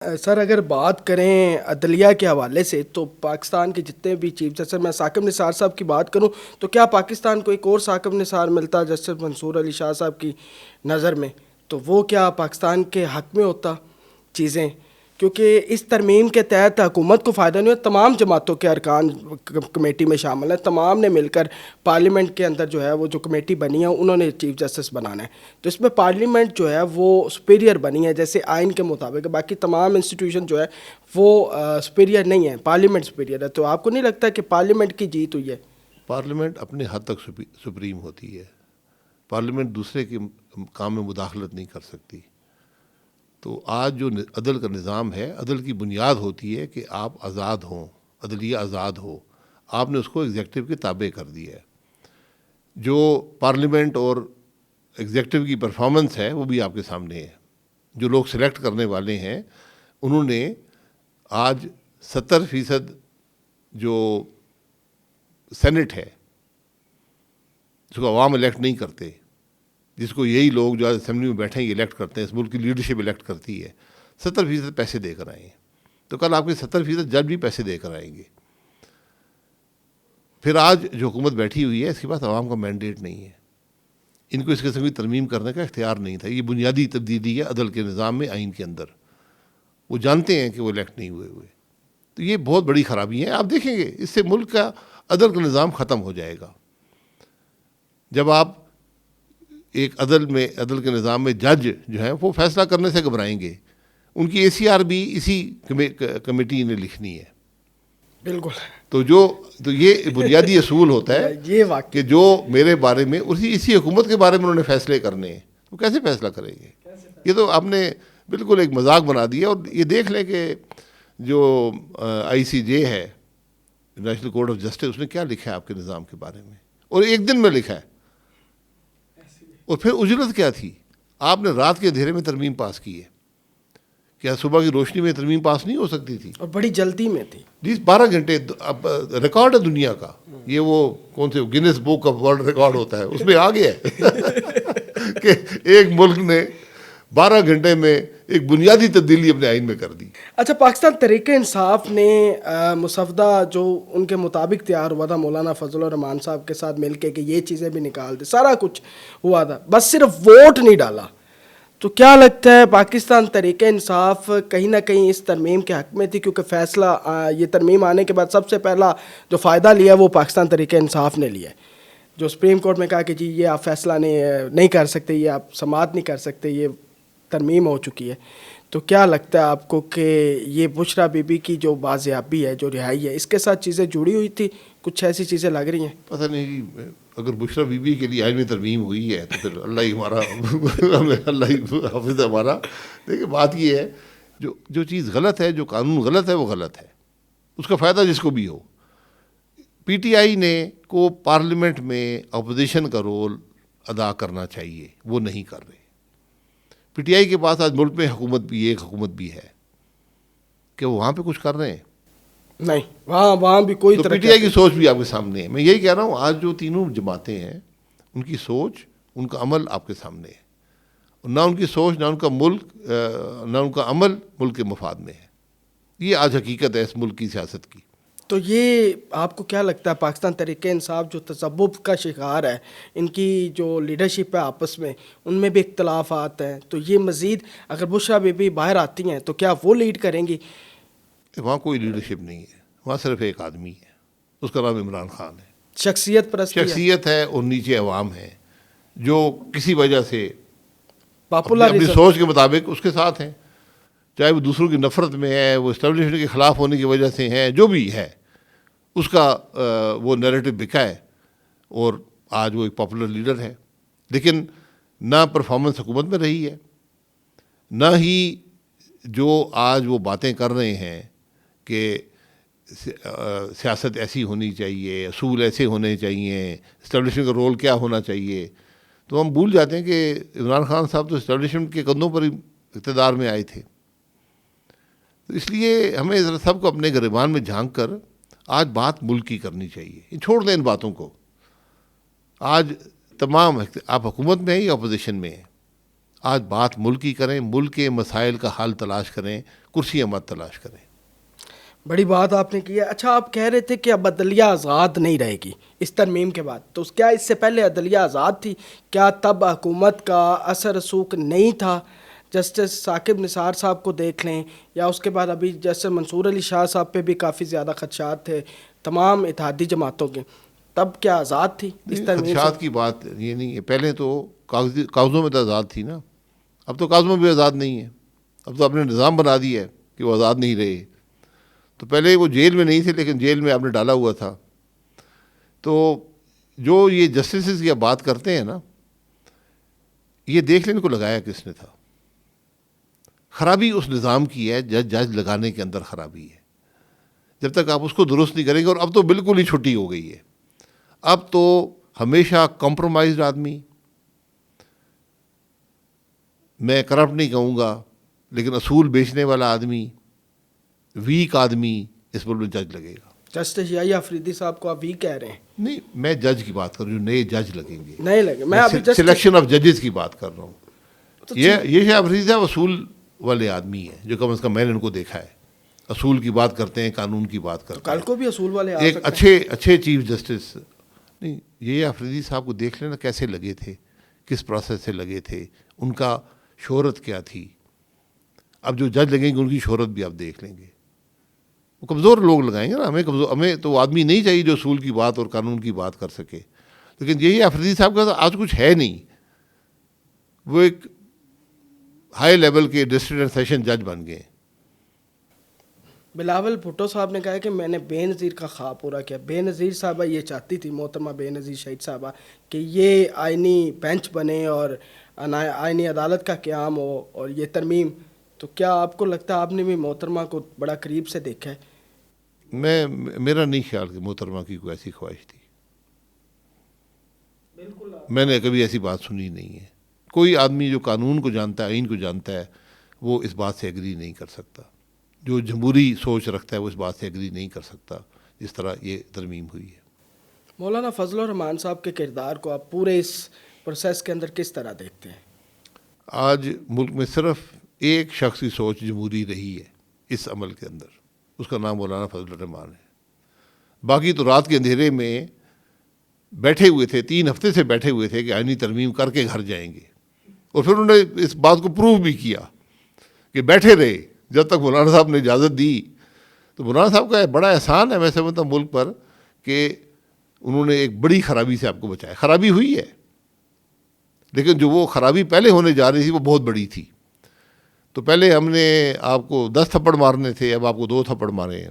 سر اگر بات کریں عدلیہ کے حوالے سے تو پاکستان کے جتنے بھی چیف جسٹس، میں ثاقب نثار صاحب کی بات کروں تو کیا پاکستان کو ایک اور ثاقب نثار ملتا جسٹس منصور علی شاہ صاحب کی نظر میں، تو وہ کیا پاکستان کے حق میں ہوتا چیزیں؟ کیونکہ اس ترمیم کے تحت حکومت کو فائدہ نہیں ہو، تمام جماعتوں کے ارکان کمیٹی میں شامل ہیں، تمام نے مل کر پارلیمنٹ کے اندر جو ہے وہ جو کمیٹی بنی ہے انہوں نے چیف جسٹس بنانا ہے، تو اس میں پارلیمنٹ جو ہے وہ سپیریئر بنی ہے جیسے آئین کے مطابق، باقی تمام انسٹیٹیوشن جو ہے وہ سپیریئر نہیں ہے، پارلیمنٹ سپیریئر ہے، تو آپ کو نہیں لگتا کہ پارلیمنٹ کی جیت ہوئی ہے؟ پارلیمنٹ اپنے حد تک سپریم ہوتی ہے، پارلیمنٹ دوسرے کے کام میں مداخلت نہیں کر سکتی۔ تو آج جو عدل کا نظام ہے، عدل کی بنیاد ہوتی ہے کہ آپ آزاد ہوں، عدلیہ آزاد ہو، آپ نے اس کو ایگزیکٹو کے تابع کر دیا ہے۔ جو پارلیمنٹ اور ایگزیکٹو کی پرفارمنس ہے وہ بھی آپ کے سامنے ہے۔ جو لوگ سلیکٹ کرنے والے ہیں انہوں نے آج 70% جو سینٹ ہے جس کو عوام الیکٹ نہیں کرتے، جس کو یہی لوگ جو اسمبلی میں بیٹھے ہیں یہ الیکٹ کرتے ہیں، اس ملک کی لیڈرشپ الیکٹ کرتی ہے، 70% پیسے دے کر آئے ہیں۔ تو کل آپ کے 70% جج بھی پیسے دے کر آئیں گے۔ پھر آج جو حکومت بیٹھی ہوئی ہے اس کے پاس عوام کا مینڈیٹ نہیں ہے، ان کو اس قسم کی ترمیم کرنے کا اختیار نہیں تھا۔ یہ بنیادی تبدیلی ہے عدل کے نظام میں، آئین کے اندر۔ وہ جانتے ہیں کہ وہ الیکٹ نہیں ہوئے، تو یہ بہت بڑی خرابی ہے۔ آپ دیکھیں گے اس سے ملک کا عدل کا نظام ختم ہو جائے گا۔ جب آپ ایک عدل کے نظام میں جج جو ہیں وہ فیصلہ کرنے سے گھبرائیں گے، ان کی ACR بھی اسی کمیٹی نے لکھنی ہے۔ بالکل۔ تو یہ بنیادی اصول ہوتا ہے یہ واقعی کہ جو میرے بارے میں اسی حکومت کے بارے میں انہوں نے فیصلے کرنے ہیں، وہ کیسے فیصلہ کریں گے؟ یہ تو آپ نے بالکل ایک مذاق بنا دیا۔ اور یہ دیکھ لیں کہ جو ICJ ہے، نیشنل کورٹ آف جسٹس، اس نے کیا لکھا ہے آپ کے نظام کے بارے میں، اور ایک دن میں لکھا ہے۔ اور پھر اجرت کیا تھی؟ آپ نے رات کے اندھیرے میں ترمیم پاس کی ہے۔ کیا صبح کی روشنی میں ترمیم پاس نہیں ہو سکتی تھی؟ اور بڑی جلدی میں تھی جی، 12 گھنٹے اب ریکارڈ ہے دنیا کا۔ یہ وہ کون سے grains book of world record ہوتا ہے، اس میں آ گیا ہے کہ ایک ملک نے 12 گھنٹے میں ایک بنیادی تبدیلی اپنے آئین میں کر دی۔ اچھا، پاکستان تحریک انصاف نے مسودہ جو ان کے مطابق تیار ہوا تھا مولانا فضل الرحمان صاحب کے ساتھ مل کے کہ یہ چیزیں بھی نکال دے، سارا کچھ ہوا تھا، بس صرف ووٹ نہیں ڈالا، تو کیا لگتا ہے پاکستان تحریک انصاف کہیں نہ کہیں اس ترمیم کے حق میں تھی؟ کیونکہ فیصلہ یہ ترمیم آنے کے بعد سب سے پہلا جو فائدہ لیا وہ پاکستان تحریک انصاف نے لیا ہے، جو سپریم کورٹ میں کہا کہ جی یہ آپ فیصلہ نہیں کر سکتے، یہ آپ سماعت نہیں کر سکتے، یہ ترمیم ہو چکی ہے۔ تو کیا لگتا ہے آپ کو کہ یہ بشرا بی بی کی جو بازیابی ہے، جو رہائی ہے، اس کے ساتھ چیزیں جڑی ہوئی تھی؟ کچھ ایسی چیزیں لگ رہی ہیں؟ پتہ نہیں جی، اگر بشرا بی بی کے لیے آئین میں ترمیم ہوئی ہے تو پھر اللہ ہی ہمارا اللہ ہی حافظ ہمارا۔ دیکھیں بات یہ ہے، جو چیز غلط ہے، جو قانون غلط ہے وہ غلط ہے، اس کا فائدہ جس کو بھی ہو۔ PTI نے کو پارلیمنٹ میں اپوزیشن کا رول ادا کرنا چاہیے، وہ نہیں کر رہے۔ PTI کے پاس آج ملک میں حکومت بھی ایک حکومت بھی ہے کہ وہ وہاں پہ کچھ کر رہے ہیں؟ نہیں، وہاں بھی کوئی تو طرح PTI کی سوچ بھی آپ کے سامنے ہے۔ میں یہی کہہ رہا ہوں، آج جو تینوں جماعتیں ہیں ان کی سوچ، ان کا عمل آپ کے سامنے ہے، اور نہ ان کی سوچ، نہ ان کا نہ ان کا عمل ملک کے مفاد میں ہے۔ یہ آج حقیقت ہے اس ملک کی سیاست کی۔ تو یہ آپ کو کیا لگتا ہے پاکستان تحریک انصاف جو تذبذب کا شکار ہے، ان کی جو لیڈرشپ ہے آپس میں ان میں بھی اختلافات ہیں، تو یہ مزید اگر بشرا بی بی باہر آتی ہیں تو کیا وہ لیڈ کریں گی؟ وہاں کوئی لیڈرشپ نہیں ہے، وہاں صرف ایک آدمی ہے، اس کا نام عمران خان ہے۔ شخصیت پرستی شخصیت ہے، اور نیچے عوام ہے جو کسی وجہ سے اپنی پاپولرزم سوچ کے مطابق اس کے ساتھ ہیں، چاہے وہ دوسروں کی نفرت میں ہے، وہ اسٹیبلشمنٹ کے خلاف ہونے کی وجہ سے ہے، جو بھی ہے اس کا وہ نیریٹو بکا ہے، اور آج وہ ایک پاپولر لیڈر ہے۔ لیکن نہ پرفارمنس حکومت میں رہی ہے، نہ ہی جو آج وہ باتیں کر رہے ہیں کہ سیاست ایسی ہونی چاہیے، اصول ایسے ہونے چاہیے، اسٹیبلشمنٹ کا رول کیا ہونا چاہیے، تو ہم بھول جاتے ہیں کہ عمران خان صاحب تو اسٹیبلشمنٹ کے کندھوں پر ہی اقتدار میں آئے تھے۔ تو اس لیے ہمیں ذرا سب کو اپنے گریبان میں جھانک کر آج بات ملک کی کرنی چاہیے، چھوڑ دیں ان باتوں کو۔ آج تمام آپ حکومت میں ہیں یا اپوزیشن میں ہیں، آج بات ملک کی کریں، ملک کے مسائل کا حل تلاش کریں، کرسیاں مت تلاش کریں۔ بڑی بات آپ نے کی ہے۔ اچھا، آپ کہہ رہے تھے کہ اب عدلیہ آزاد نہیں رہے گی اس ترمیم کے بعد، تو کیا اس سے پہلے عدلیہ آزاد تھی؟ کیا تب حکومت کا اثر رسوخ نہیں تھا؟ جسٹس ثاقب نثار صاحب کو دیکھ لیں، یا اس کے بعد ابھی جسٹس منصور علی شاہ صاحب پہ بھی کافی زیادہ خدشات تھے تمام اتحادی جماعتوں کے، تب کیا آزاد تھی اس ترمیم سے؟ خدشات کی بات یہ نہیں ہے، پہلے تو کاغذوں میں تو آزاد تھی نا، اب تو کاغذوں میں بھی آزاد نہیں ہے، اب تو آپ نے نظام بنا دیا ہے کہ وہ آزاد نہیں رہے۔ تو پہلے وہ جیل میں نہیں تھے، لیکن جیل میں آپ نے ڈالا ہوا تھا۔ تو جو یہ جسٹسز کی آپ بات کرتے ہیں نا، یہ دیکھ لیں ان کو لگایا کس نے تھا۔ خرابی اس نظام کی ہے، جج لگانے کے اندر خرابی ہے۔ جب تک آپ اس کو درست نہیں کریں گے، اور اب تو بالکل ہی چھٹی ہو گئی ہے، اب تو ہمیشہ کمپرومائزڈ آدمی، میں کرپٹ نہیں کہوں گا لیکن اصول بیچنے والا آدمی، ویک آدمی، اس پر جج لگے گا۔ جسٹس یحییٰ آفریدی صاحب کو آپ وی کہہ رہے ہیں؟ نہیں، میں جج کی بات کر رہا ہوں، جو نئے جج لگیں گے، نہیں لگے، میں ابھی جسٹ سلیکشن آف ججز کی بات کر رہا ہوں۔ یہ شاہ آفریدی صاحب اصول والے آدمی ہیں، جو کم از کم میں نے ان کو دیکھا ہے، اصول کی بات کرتے ہیں، قانون کی بات کرتے کل ہیں، کو بھی اصول والے آ ایک سکتے ہیں۔ اچھے چیف جسٹس۔ نہیں، یہ آفریدی صاحب کو دیکھ لینا کیسے لگے تھے، کس پروسیس سے لگے تھے، ان کا شہرت کیا تھی۔ اب جو جج لگیں گے ان کی شہرت بھی آپ دیکھ لیں گے، وہ کمزور لوگ لگائیں گے نا، ہمیں تو آدمی نہیں چاہیے جو اصول کی بات اور قانون کی بات کر سکے۔ لیکن یہی آفریدی صاحب کا آج کچھ ہے نہیں، وہ ایک ہائی لیول کے ڈسٹرکٹ اینڈ سیشن جج بن گئے۔ بلاول بھٹو صاحب نے کہا ہے کہ میں نے بے نظیر کا خواب پورا کیا۔ بے نظیر صاحبہ یہ چاہتی تھی، محترمہ بے نظیر شہید صاحبہ، کہ یہ آئینی بینچ بنے اور آئینی عدالت کا قیام ہو اور یہ ترمیم۔ تو کیا آپ کو لگتا ہے آپ نے بھی محترمہ کو بڑا قریب سے دیکھا ہے؟ میرا نہیں خیال کہ محترمہ کی کوئی ایسی خواہش تھی، بالکل میں نے کبھی ایسی بات سنی نہیں ہے۔ کوئی آدمی جو قانون کو جانتا ہے، آئین کو جانتا ہے، وہ اس بات سے ایگری نہیں کر سکتا۔ جو جمہوری سوچ رکھتا ہے وہ اس بات سے ایگری نہیں کر سکتا جس طرح یہ ترمیم ہوئی ہے۔ مولانا فضل الرحمان صاحب کے کردار کو آپ پورے اس پروسیس کے اندر کس طرح دیکھتے ہیں؟ آج ملک میں صرف ایک شخص کی سوچ جمہوری رہی ہے اس عمل کے اندر، اس کا نام مولانا فضل الرحمان ہے۔ باقی تو رات کے اندھیرے میں بیٹھے ہوئے تھے، 3 ہفتے سے بیٹھے ہوئے تھے کہ آئینی ترمیم کر کے گھر جائیں گے، اور پھر انہوں نے اس بات کو پروو بھی کیا کہ بیٹھے رہے جب تک مولانا صاحب نے اجازت دی۔ تو مولانا صاحب کا بڑا احسان ہے میں سمجھتا ہوں ملک پر، کہ انہوں نے ایک بڑی خرابی سے آپ کو بچایا۔ خرابی ہوئی ہے، لیکن جو وہ خرابی پہلے ہونے جا رہی تھی وہ بہت بڑی تھی۔ تو پہلے ہم نے آپ کو 10 تھپڑ مارنے تھے، اب آپ کو 2 تھپڑ مارے ہیں۔